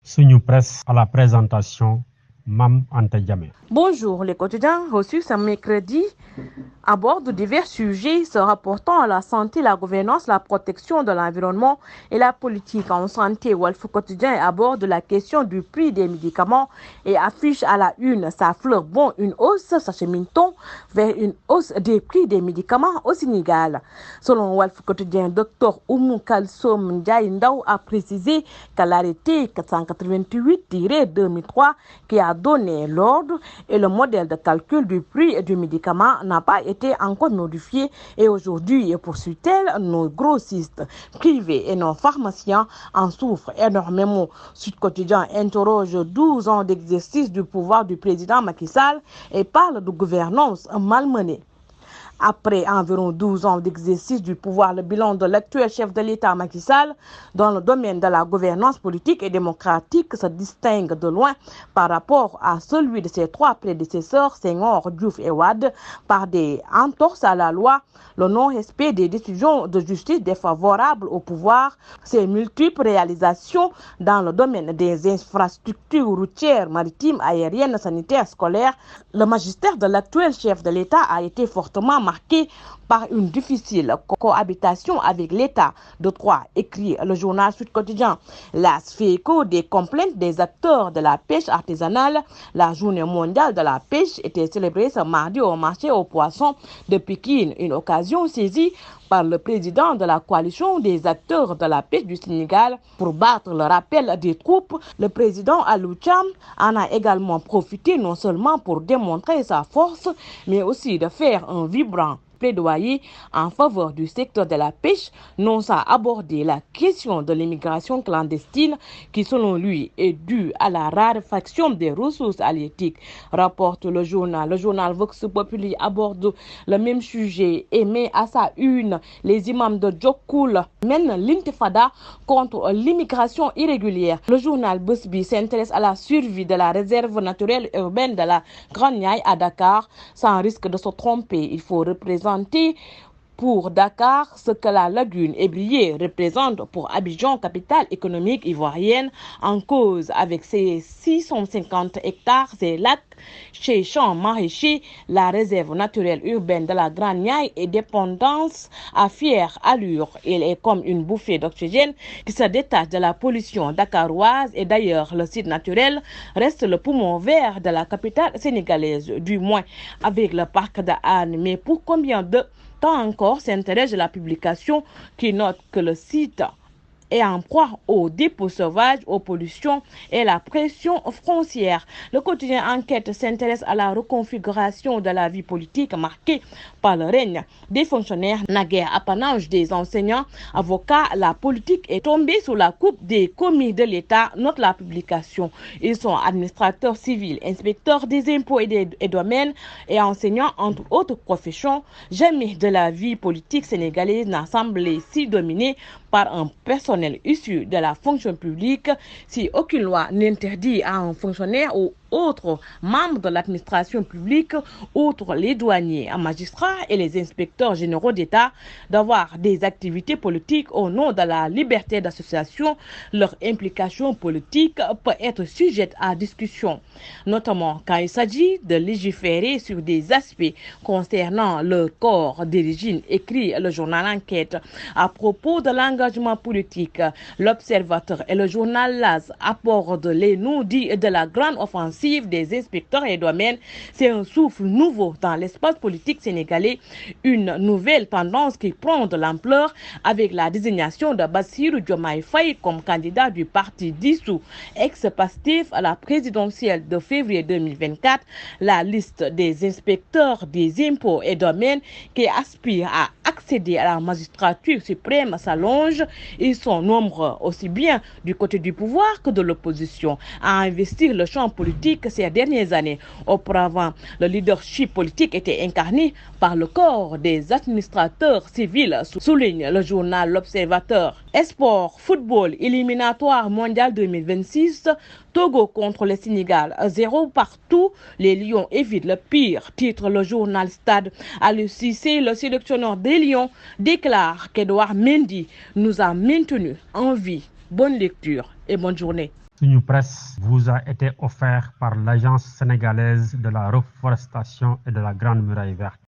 Suñu Presse à la présentation, Mam Anta Diamé. Bonjour, les quotidiens reçus ce mercredi abordent divers sujets se rapportant à la santé, la gouvernance, la protection de l'environnement et la politique en santé. Walf Quotidien aborde la question du prix des médicaments et affiche à la une sa fleur bon une hausse, s'achemine-t-on vers une hausse des prix des médicaments au Sénégal. Selon Walf Quotidien, Dr Oumou Kalsoum Ndiaye Ndao a précisé qu'à l'arrêté 488-2003 qui a donné l'ordre et le modèle de calcul du prix du médicament n'a pas été encore modifié et aujourd'hui, poursuit-elle, nos grossistes privés et nos pharmaciens en souffrent énormément. Sud Quotidien interroge 12 ans d'exercice du pouvoir du président Macky Sall et parle de gouvernance malmenée. Après environ 12 ans d'exercice du pouvoir, le bilan de l'actuel chef de l'État Macky Sall dans le domaine de la gouvernance politique et démocratique se distingue de loin par rapport à celui de ses trois prédécesseurs, Senghor, Diouf et Wade, par des entorses à la loi, le non-respect des décisions de justice défavorables au pouvoir, ses multiples réalisations dans le domaine des infrastructures routières, maritimes, aériennes, sanitaires, scolaires. Le magistère de l'actuel chef de l'État a été fortement marqué par une difficile cohabitation avec l'État. De quoi écrit le journal Sud Quotidien. L'AS fait écho des complaintes des acteurs de la pêche artisanale. La journée mondiale de la pêche était célébrée ce mardi au marché aux poissons de Pékin, une occasion saisie par le président de la coalition des acteurs de la pêche du Sénégal pour battre le rappel des troupes. Le président Alou Cham en a également profité non seulement pour démontrer sa force, mais aussi de faire un vibrant plaidoyer en faveur du secteur de la pêche, non sans aborder la question de l'immigration clandestine qui, selon lui, est due à la raréfaction des ressources halieutiques, rapporte le journal. Le journal Vox Populi aborde le même sujet et met à sa une les imams de Djokoul mènent l'intifada contre l'immigration irrégulière. Le journal Busby s'intéresse à la survie de la réserve naturelle urbaine de la Grande Niaï à Dakar. Sans risque de se tromper, il faut représenter pour Dakar ce que la lagune ébriée représente pour Abidjan, capitale économique ivoirienne, en cause avec ses 650 hectares et lacs chez champs maraîchers. La réserve naturelle urbaine de la Grande Niaï est dépendance à fière allure. Elle est comme une bouffée d'oxygène qui se détache de la pollution dakaroise et d'ailleurs le site naturel reste le poumon vert de la capitale sénégalaise, du moins avec le parc de Hann. Mais pour combien de temps encore, s'intéresse la publication qui note que le site est en proie aux dépôts sauvages, aux pollutions et la pression foncière. Le quotidien Enquête s'intéresse à la reconfiguration de la vie politique marquée par le règne des fonctionnaires, naguère apanage des enseignants, avocats. La politique est tombée sous la coupe des commis de l'État, note la publication. Ils sont administrateurs civils, inspecteurs des impôts et des domaines et enseignants entre autres professions. Jamais de la vie politique sénégalaise n'a semblé si dominée par un personnel issu de la fonction publique. Si aucune loi n'interdit à un fonctionnaire ou autres membres de l'administration publique, outre les douaniers, magistrats et les inspecteurs généraux d'État, d'avoir des activités politiques au nom de la liberté d'association, leur implication politique peut être sujette à discussion, notamment quand il s'agit de légiférer sur des aspects concernant le corps d'origine, écrit le journal Enquête. À propos de l'engagement politique, l'Observateur et le journal LAS abordent les non-dits de la grande offensive des inspecteurs et domaines. C'est un souffle nouveau dans l'espace politique sénégalais, une nouvelle tendance qui prend de l'ampleur avec la désignation de Bassirou Diomaye Faye comme candidat du parti dissous ex-Pastef à la présidentielle de février 2024. La liste des inspecteurs des impôts et domaines qui aspirent à accéder à la magistrature suprême s'allonge. Ils sont nombreux aussi bien du côté du pouvoir que de l'opposition à investir le champ politique ces dernières années. Auparavant, le leadership politique était incarné par le corps des administrateurs civils, souligne le journal L'Observateur. Sport, football, éliminatoire mondial 2026, Togo contre le Sénégal, 0 partout, les Lions évitent le pire, titre le journal Stade. Aliou Cissé, le sélectionneur des Lions, déclare qu'Edouard Mendy nous a maintenus en vie. Bonne lecture et bonne journée. Suñu Presse vous a été offert par l'Agence sénégalaise de la reforestation et de la Grande Muraille Verte.